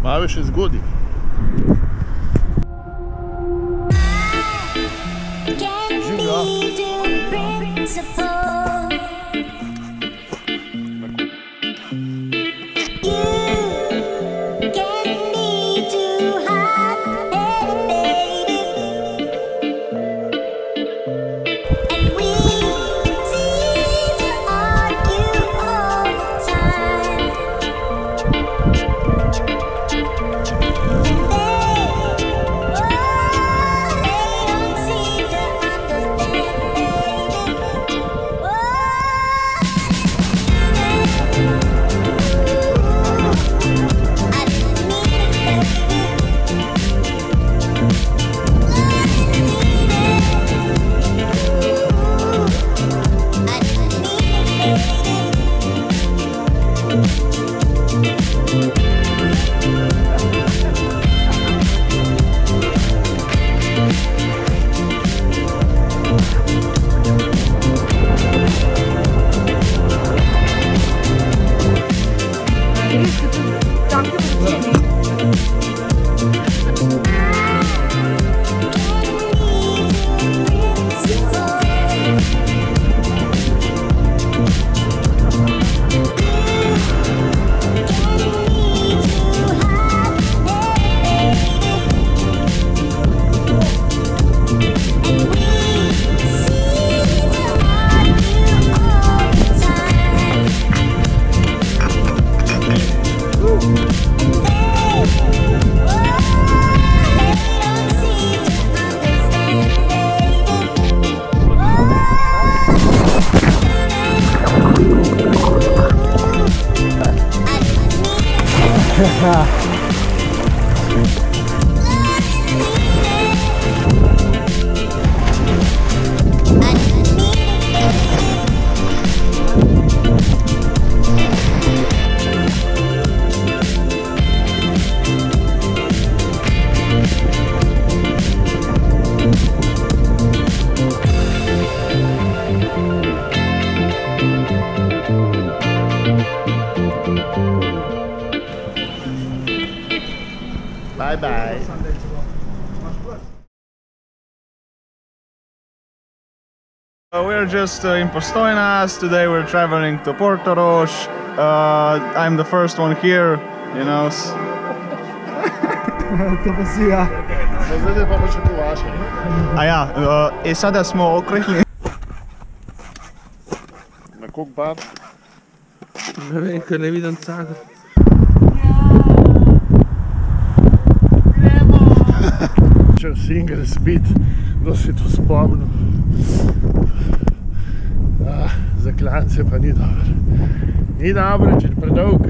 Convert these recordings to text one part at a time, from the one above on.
Malo še zgodi. Bye bye. We're just in Postojna. Today we're traveling to Portorož. I'm the first one here, you know. I sada smo okrekli. Na koliko bar? Ne vem, ker ne vidim caga. Če single spit, kdo si to spomnil. Za klance pa ni dobro. Ni dobro, če je predolg.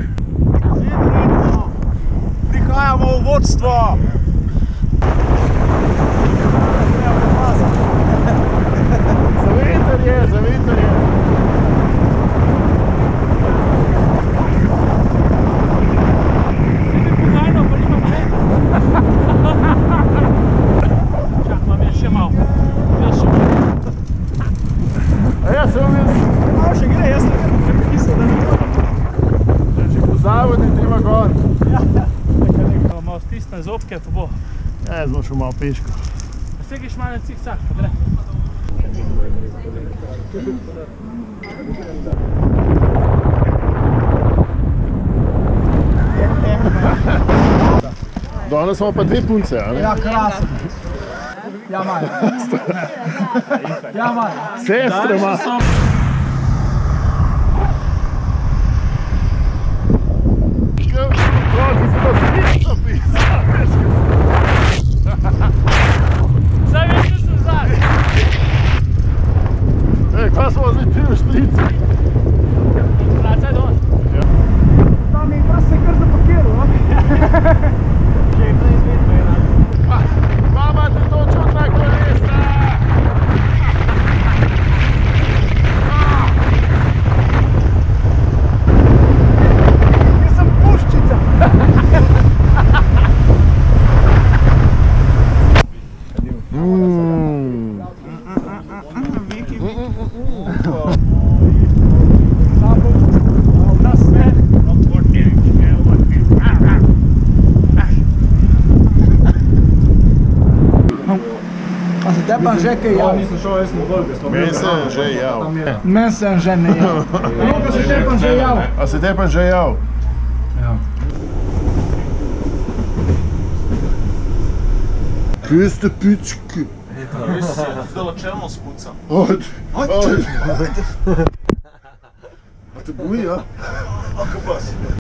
Prihajamo v vodstvo! Za veter je. Zopke, to bo. Ja, zdaj šel malo peško. Vse greš malo cik-cak, pa dre. Danes smo pa dve punce, a ne? Ja, krasno. Ja, malo. Ja, malo. Sestre ima. Zdaj veš, da sem zadnji. Kaj smo zdaj ti v štrici? Vracaj dol. Tam je pa se kar zapakiral, no? Že je to izvedno, je na. Mama ti to čutna kolesa! pan že kaj jav. Nisem šel, jaz na Volga. Meni se je že jav. Men sem že ne jav. Pa se te pan že jav. A se te pa že jav? Kje ste pički? Zdalo čelno spuca. Od. A te boji, ja?